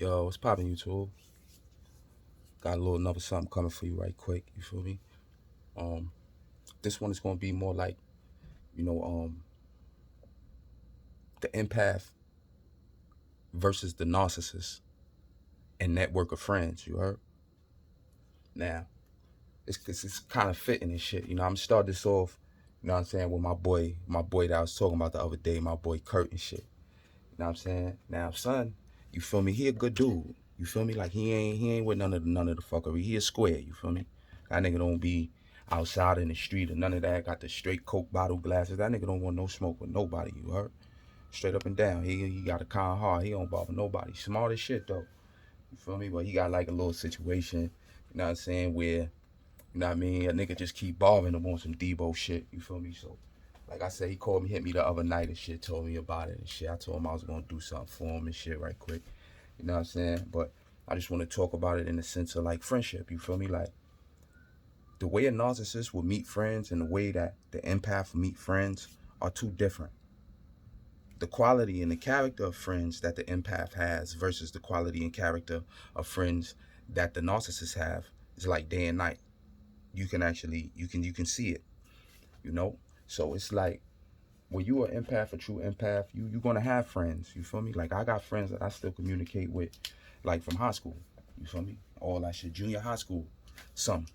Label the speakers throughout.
Speaker 1: Yo, what's poppin', YouTube? Got a little another something coming for you right quick. You feel me? Um, this one is gonna be more like, you know, the empath versus the narcissist and network of friends. You heard? Now, it's kind of fitting and shit. I'm start this off. You know what I'm saying? With my boy that I was talking about the other day, my boy Kurt and shit. You know what I'm saying? Now, son, you feel me? He a good dude. You feel me? Like he ain't with none of the fuckery. He a square. You feel me? That nigga don't be outside in the street or none of that. Got the straight Coke bottle glasses. That nigga don't want no smoke with nobody. You heard? Straight up and down. He got a kind heart. He don't bother nobody. Smart as shit though. You feel me? But he got like a little situation. You know what I'm saying? Where you know what I mean? A nigga just keep bothering him on some Debo shit. You feel me? So, like I said, he called me, hit me the other night and shit, told me about it and shit. I told him I was gonna do something for him and shit right quick. You know what I'm saying? But I just want to talk about it in the sense of like friendship. You feel me? Like the way a narcissist will meet friends and the way that the empath will meet friends are two different. The quality and the character of friends that the empath has versus the quality and character of friends that the narcissists have is like day and night. You can actually you can see it, you know. So it's like when you are empath, a true empath, you're gonna have friends. You feel me? Like I got friends that I still communicate with, like from high school. You feel me? All that shit, junior high school, some.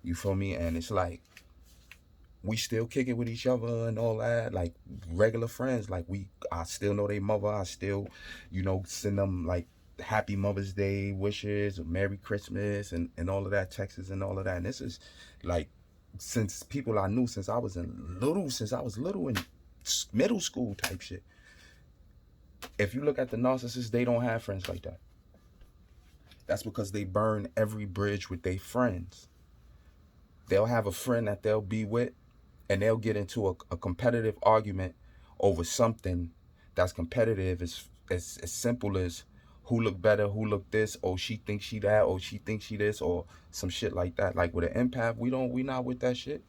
Speaker 1: You feel me? And it's like we still kick it with each other and all that, like regular friends. Like I still know their mother. I still, send them like Happy Mother's Day wishes or Merry Christmas and all of that, texts and all of that. And this is like since people I knew since I was little in middle school type shit. If you look at the narcissists, they don't have friends like that. That's because they burn every bridge with their friends. They'll have a friend that they'll be with and they'll get into a competitive argument over something that's competitive as simple as who look better, who look this, oh she thinks she that, oh she thinks she this, or some shit like that. Like with an empath, we not with that shit.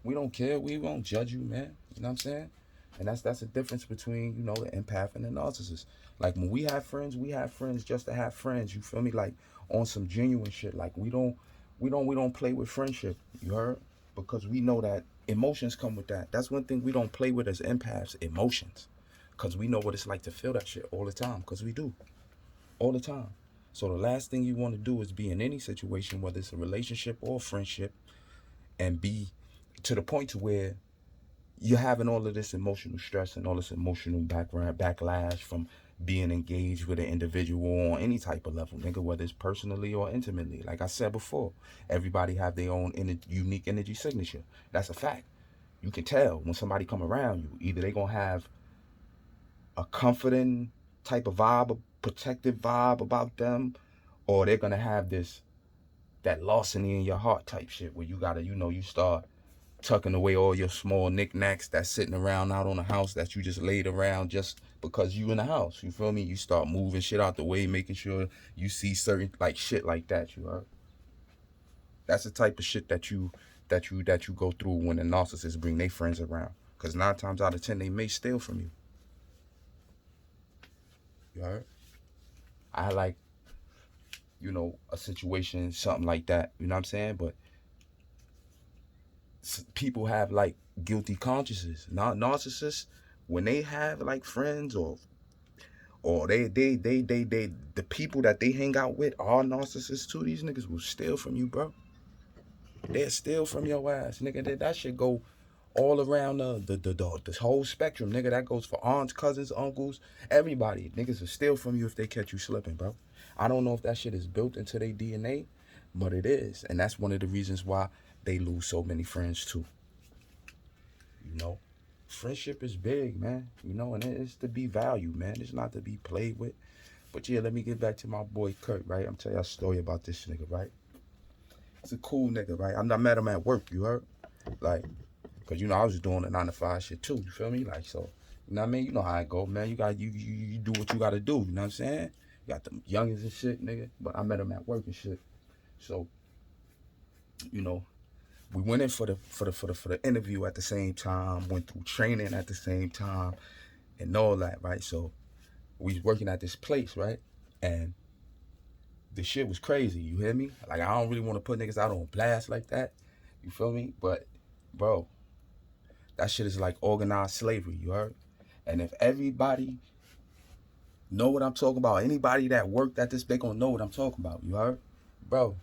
Speaker 1: We don't care. We won't judge you, man. You know what I'm saying? And that's the difference between, the empath and the narcissist. Like when we have friends just to have friends. You feel me? Like on some genuine shit. Like we don't play with friendship. You heard? Because we know that emotions come with that. That's one thing we don't play with as empaths, emotions. Because we know what it's like to feel that shit all the time. Because we do. All the time. So the last thing you want to do is be in any situation, whether it's a relationship or a friendship, and be to the point to where you're having all of this emotional stress and all this emotional backlash from being engaged with an individual on any type of level, nigga, whether it's personally or intimately. Like I said before, everybody have their own unique energy signature. That's a fact. You can tell when somebody come around you. Either they gonna have a comforting type of vibe, a protective vibe about them, or they're gonna have that larceny in your heart type shit where you gotta, you start tucking away all your small knickknacks that's sitting around out on the house that you just laid around just because you in the house. You feel me? You start moving shit out the way, making sure you see certain like shit like that. You heard? That's the type of shit that you go through when the narcissists bring their friends around. Cause 9 times out of 10 they may steal from you. You heard? I like, a situation, something like that. You know what I'm saying? But people have like guilty consciences. Narcissists, when they have like friends or they the people that they hang out with are narcissists too. These niggas will steal from you, bro. They'll steal from your ass, nigga. That shit go all around the whole spectrum, nigga. That goes for aunts, cousins, uncles, everybody. Niggas will steal from you if they catch you slipping, bro. I don't know if that shit is built into their DNA, but it is, and that's one of the reasons why they lose so many friends too. You know, friendship is big, man. And it's to be valued, man. It's not to be played with. But yeah, let me get back to my boy Kurt, right? I'm telling you a story about this nigga, right? It's a cool nigga, right? I met him at work, you heard? Like, cause I was just doing the 9 to 5 shit too. You feel me? Like, so, you know what I mean? You know how I go, man. You do what you gotta do. You know what I'm saying? You got them youngins and shit, nigga. But I met him at work and shit. So, you know, we went in for the interview at the same time. Went through training at the same time, and all that, right? So, we was working at this place, right? And the shit was crazy. You hear me? Like, I don't really want to put niggas out on blast like that. You feel me? But, bro, that shit is like organized slavery. You heard? And if everybody know what I'm talking about, anybody that worked at this, they gonna know what I'm talking about. You heard? Bro,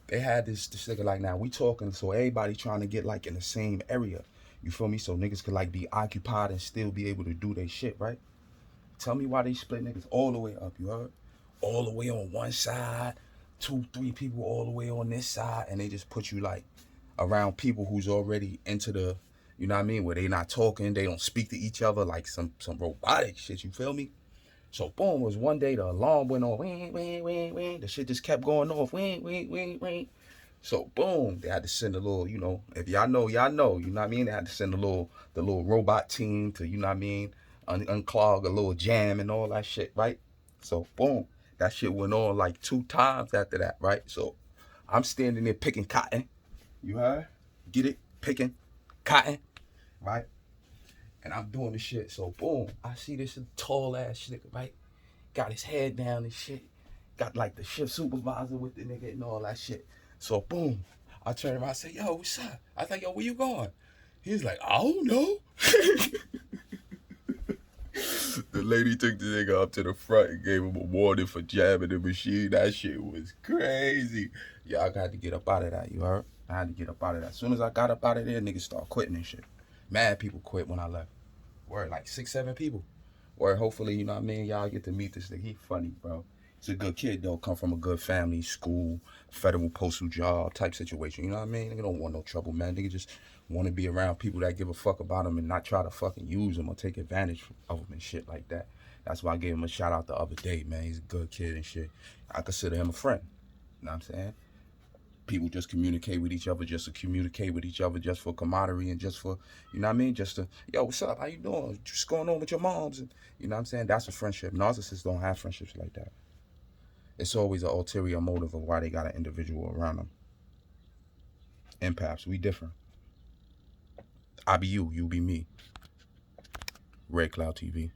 Speaker 1: they had this nigga like, now we talking, so everybody trying to get like in the same area. You feel me? So niggas could like be occupied and still be able to do their shit, right? Tell me why they split niggas all the way up, you heard? All the way on one side, 2-3 people all the way on this side, and they just put you like around people who's already into the, you know what I mean, where they not talking, they don't speak to each other, like some robotic shit, you feel me? So boom, was one day the alarm went off, wing, wing, wing, wing. The shit just kept going off, wing, wing, wing, wing. So boom, they had to send a little, you know, if y'all know, you know what I mean? They had to send the little robot team to, you know what I mean, unclog a little jam and all that shit, right? So boom, that shit went on like 2 times after that, right? So I'm standing there picking cotton. You heard? Get it? Picking cotton, right? And I'm doing the shit. So boom, I see this tall ass nigga, right? Got his head down and shit. Got like the shift supervisor with the nigga and all that shit. So boom, I turn around and say, yo, what's up? I was like, yo, where you going? He's like, I don't know. The lady took the nigga up to the front and gave him a warning for jamming the machine. That shit was crazy. Yeah, I got to get up out of that, you heard? I had to get up out of that. As soon as I got up out of there, niggas start quitting and shit. Mad people quit when I left. Word, like 6-7 people. Word, hopefully, you know what I mean? Y'all get to meet this nigga. He funny, bro. He's a good kid, though. Come from a good family, school, federal postal job type situation. You know what I mean? Nigga don't want no trouble, man. Nigga just want to be around people that give a fuck about him and not try to fucking use him or take advantage of him and shit like that. That's why I gave him a shout out the other day, man. He's a good kid and shit. I consider him a friend. You know what I'm saying? People just communicate with each other just to communicate with each other, just for camaraderie and just for, you know what I mean? Just to, yo, what's up? How you doing? What's going on with your moms? And, you know what I'm saying? That's a friendship. Narcissists don't have friendships like that. It's always an ulterior motive of why they got an individual around them. Empaths, we different. I be you be me. Red Cloud TV.